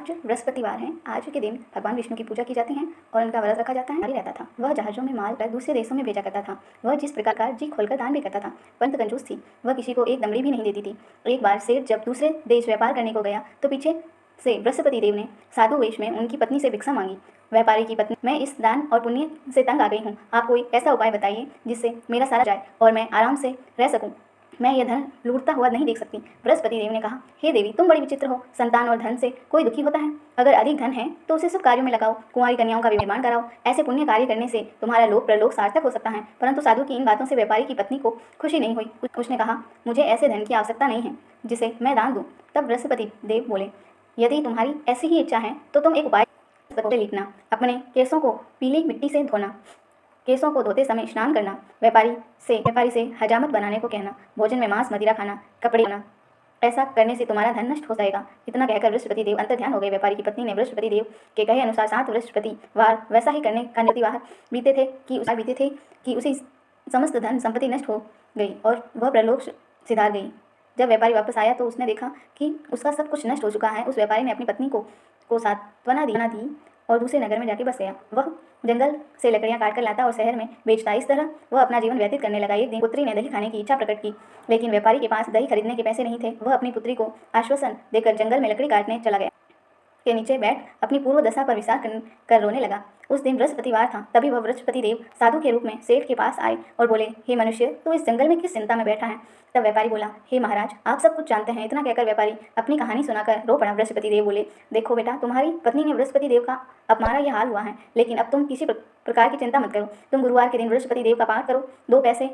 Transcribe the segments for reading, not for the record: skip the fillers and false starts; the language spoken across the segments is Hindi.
आज बृहस्पतिवार है। आज के दिन भगवान विष्णु की पूजा की जाती है और उनका व्रत रखा जाता है। रहता था, वह जहाज़ों में माल कर दूसरे देशों में भेजा करता था। वह जिस प्रकार जी खोलकर दान भी करता था, परंतु कंजूस थी, वह किसी को एक दमड़ी भी नहीं देती थी। एक बार सेठ जब दूसरे देश व्यापार करने को गया तो पीछे से बृहस्पति देव ने साधु वेश में उनकी पत्नी से भिक्षा मांगी। व्यापारी की पत्नी, मैं इस दान और पुण्य से तंग आ गई हूँ, आप कोई ऐसा उपाय बताइए जिससे मेरा सारा जाए और मैं आराम से रह सकूँ। मैं यह धन लूटता हुआ नहीं देख सकती। बृहस्पति देव ने कहा, हे देवी, तुम बड़ी विचित्र हो। संतान और धन से कोई दुखी होता है? अगर अधिक धन है तो उसे शुभ कार्यों में लगाओ, कुंवारी कन्याओं का निर्माण कराओ। ऐसे पुण्य कार्य करने से तुम्हारा लोक प्रलोक सार्थक हो सकता है। परंतु साधु की इन बातों से व्यापारी की पत्नी को खुशी नहीं हुई। उसने कहा, मुझे ऐसे धन की आवश्यकता नहीं है जिसे मैं दान दूँ। तब बृहस्पति देव बोले, यदि तुम्हारी ऐसी ही इच्छा है तो तुम एक उपाय लिखना। अपने केसों को पीली मिट्टी से धोना, केसों को धोते समय स्नान करना, व्यापारी से हजामत बनाने को कहना, भोजन में मांस मदिरा खाना, कपड़े धोना। ऐसा करने से तुम्हारा धन नष्ट हो जाएगा। इतना कहकर बृहस्पति देव अंतर्ध्यान हो गए। व्यापारी की पत्नी ने बृहस्पति देव के कहे अनुसार 7 बृहस्पतिवार वैसा ही करने का निर्वाह बीते थे कि उसी समस्त धन संपत्ति नष्ट हो गई और वह प्रलोक सिधार गई। जब व्यापारी वापस आया तो उसने देखा कि उसका सब कुछ नष्ट हो चुका है। उस व्यापारी ने अपनी पत्नी को सांत्वना दी और दूसरे नगर में जाके बस गया। वह जंगल से लकड़ियां काट कर लाता और शहर में बेचता। इस तरह वह अपना जीवन व्यतीत करने लगा। एक दिन पुत्री ने दही खाने की इच्छा प्रकट की, लेकिन व्यापारी के पास दही खरीदने के पैसे नहीं थे। वह अपनी पुत्री को आश्वासन देकर जंगल में लकड़ी काटने चला गया। के नीचे बैठ अपनी पूर्व दशा पर विचार कर रोने लगा। उस दिन बृहस्पतिवार था। तभी वह बृहस्पति देव साधु के रूप में सेठ के पास आए और बोले, हे मनुष्य, तू इस जंगल में किस चिंता में बैठा है? तब व्यापारी बोला, हे महाराज, आप सब कुछ जानते हैं। इतना कहकर व्यापारी अपनी कहानी सुनाकर रो पड़ा। बृहस्पति देव बोले, देखो बेटा, तुम्हारी पत्नी ने बृहस्पति देव का अपमारा यह हाल हुआ है, लेकिन अब तुम किसी प्रकार की चिंता मत करो। तुम गुरुवार के दिन बृहस्पति देव का पाठ करो। 2 पैसे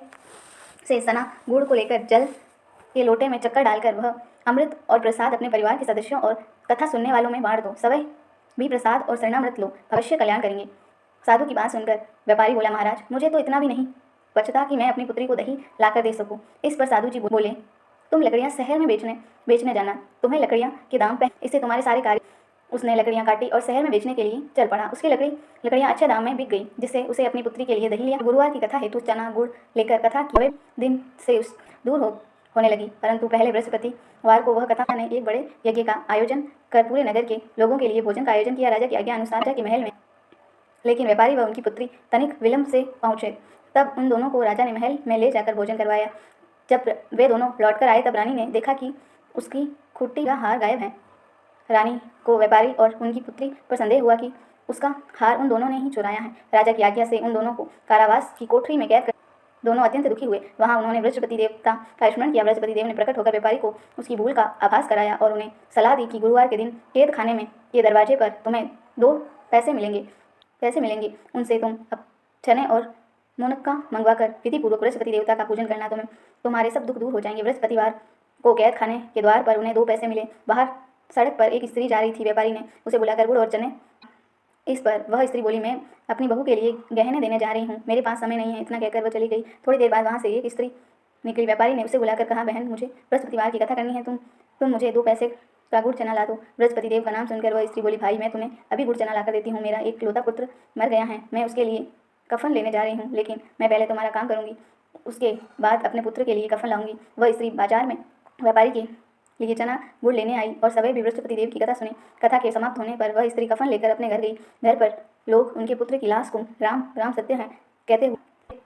से सना गुड़ को लेकर जल के लोटे में चक्कर डालकर वह अमृत और प्रसाद अपने परिवार के सदस्यों और कथा सुनने वालों में बांट दो। सवै भी प्रसाद और शरणामृत लो, अवश्य कल्याण करेंगे। साधु की बात सुनकर व्यापारी बोला, महाराज, मुझे तो इतना भी नहीं बचता कि मैं अपनी पुत्री को दही लाकर दे सकूं। इस पर साधु जी बोले, तुम लकड़ियां शहर में बेचने जाना, तुम्हें लकड़ियां के दाम पे इससे तुम्हारे सारे कार्य। उसने लकड़ियां काटी और शहर में बेचने के लिए चल पड़ा। उसकी लकड़ियां अच्छे दाम में बिक गई, जिससे उसे अपनी पुत्री के लिए दही लिया। गुरुवार की कथा हेतु चना गुड़ लेकर कथा के दिन से दूर होने लगी। परंतु पहले बृहस्पतिवार को वह कथा ने एक बड़े यज्ञ का आयोजन कर पूरे नगर के लोगों के लिए भोजन का आयोजन किया। राजा की आज्ञा अनुसार राजा के महल में, लेकिन व्यापारी व उनकी पुत्री तनिक विलंब से पहुंचे। तब उन दोनों को राजा ने महल में ले जाकर भोजन करवाया। जब वे दोनों लौटकर आए तब रानी ने देखा कि उसकी खुट्टी का हार गायब है। रानी को व्यापारी और उनकी पुत्री पर संदेह हुआ कि उसका हार उन दोनों ने ही चुराया है। राजा की आज्ञा से उन दोनों को कारावास की कोठरी में कैद कर दोनों अत्यंत दुखी हुए। वहां उन्होंने बृहस्पति देवता का स्मरण किया। बृहस्पति देव ने प्रकट होकर व्यापारी को उसकी भूल का आभास कराया और उन्हें सलाह दी कि गुरुवार के दिन कैद खाने में के दरवाजे पर तुम्हें 2 पैसे मिलेंगे। उनसे तुम अब चने और मुनक्का मंगवाकर विधिपूर्वक बृहस्पति देवता का पूजन करना, तुम्हारे सब दुख दूर हो जाएंगे। बृहस्पतिवार को कैद खाने के द्वार पर उन्हें 2 पैसे मिले। बाहर सड़क पर एक स्त्री जा रही थी। व्यापारी ने उसे बुलाकर गुड़ और चने। इस पर वह स्त्री बोली, मैं अपनी बहू के लिए गहने देने जा रही हूँ, मेरे पास समय नहीं है। इतना कहकर वह चली गई। थोड़ी देर बाद वहाँ से एक स्त्री निकली। व्यापारी ने उसे बुलाकर कहा, बहन, मुझे बृहस्पतिवार की कथा करनी है, तुम मुझे 2 पैसे का गुड़ चना ला दो। बृहस्पति देव का नाम सुनकर वह स्त्री बोली, भाई, मैं तुम्हें अभी गुड़ चना लाकर देती हूँ। मेरा एक इकलौता पुत्र मर गया है, मैं उसके लिए कफन लेने जा रही हूँ, लेकिन मैं पहले तुम्हारा काम करूँगी, उसके बाद अपने पुत्र के लिए कफन लाऊंगी। वह स्त्री बाजार में व्यापारी के लिए चना गुड़ लेने आई और सभी भी बृहस्पति देव की कथा सुनी। कथा के समाप्त होने पर वह स्त्री कफन लेकर अपने घर गई। घर पर लोग उनके पुत्र की लाश को राम राम सत्य है कहते हुए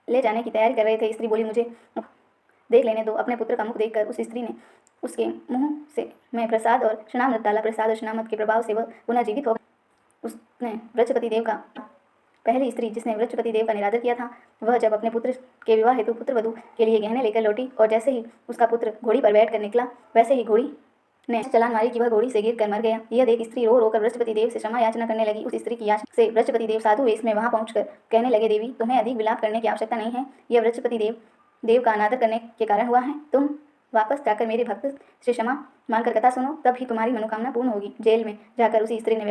ले जाने की तैयारी कर रहे थे। स्त्री बोली, मुझे देख लेने दो। अपने पुत्र का मुख देखकर उस स्त्री ने उसके मुंह से मैं प्रसाद और शरणामृत डाला। प्रसाद और शरणामृत के प्रभाव से वह पुनः जीवित हो गया। उसने बृहस्पति देव का पहली स्त्री जिसने बृहस्पति देव का निरादर किया था, वह जब अपने पुत्र के विवाह हेतु पुत्र वधू के लिए गहने लेकर लौटी और जैसे ही उसका पुत्र घोड़ी पर बैठकर निकला, वैसे ही घोड़ी ने चलान मारी कि वह घोड़ी से गिर कर मर गया। यह देख स्त्री रो रोकर बृहस्पति देव से क्षमा याचना करने लगी। उस स्त्री की याचना से बृहस्पति देव साधु वेश में वहां पहुंचकर कहने लगे, देवी, तुम्हें अधिक विलाप करने की आवश्यकता नहीं है। यह बृहस्पति देव का अनादर करने के कारण हुआ है। तुम वापस जाकर मेरे भक्त से क्षमा मांगकर कथा सुनो, तब ही तुम्हारी मनोकामना पूर्ण होगी। जेल में जाकर उसी स्त्री ने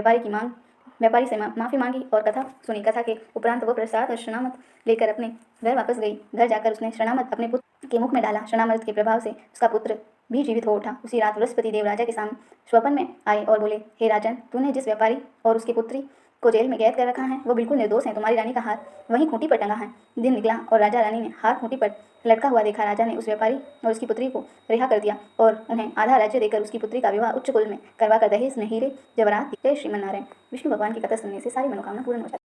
व्यापारी से माफ़ी मांगी और कथा सुनी। कथा के उपरांत वह प्रसाद और शरणामत लेकर अपने घर वापस गई। घर जाकर उसने शरणामत अपने पुत्र के मुख में डाला। शरणामृत के प्रभाव से उसका पुत्र भी जीवित हो उठा। उसी रात बृहस्पति देव राजा के सामने स्वप्न में आए और बोले, हे राजन, तूने जिस व्यापारी और उसकी पुत्री को जेल में कैद कर रखा है, वो बिल्कुल निर्दोष हैं। तुम्हारी रानी का हार वहीं खूंटी पर टंगा है। दिन निकला और राजा रानी ने हार खूंटी पर लटका हुआ देखा। राजा ने उस व्यापारी और उसकी पुत्री को रिहा कर दिया और उन्हें आधा राज्य देकर उसकी पुत्री का विवाह उच्च कुल में करवाकर दहेज में हीरे जवाहरात दिए। जय श्रीमन नारायण। विष्णु भगवान की कथा सुनने से सारी मनोकामना पूर्ण हो जाती है।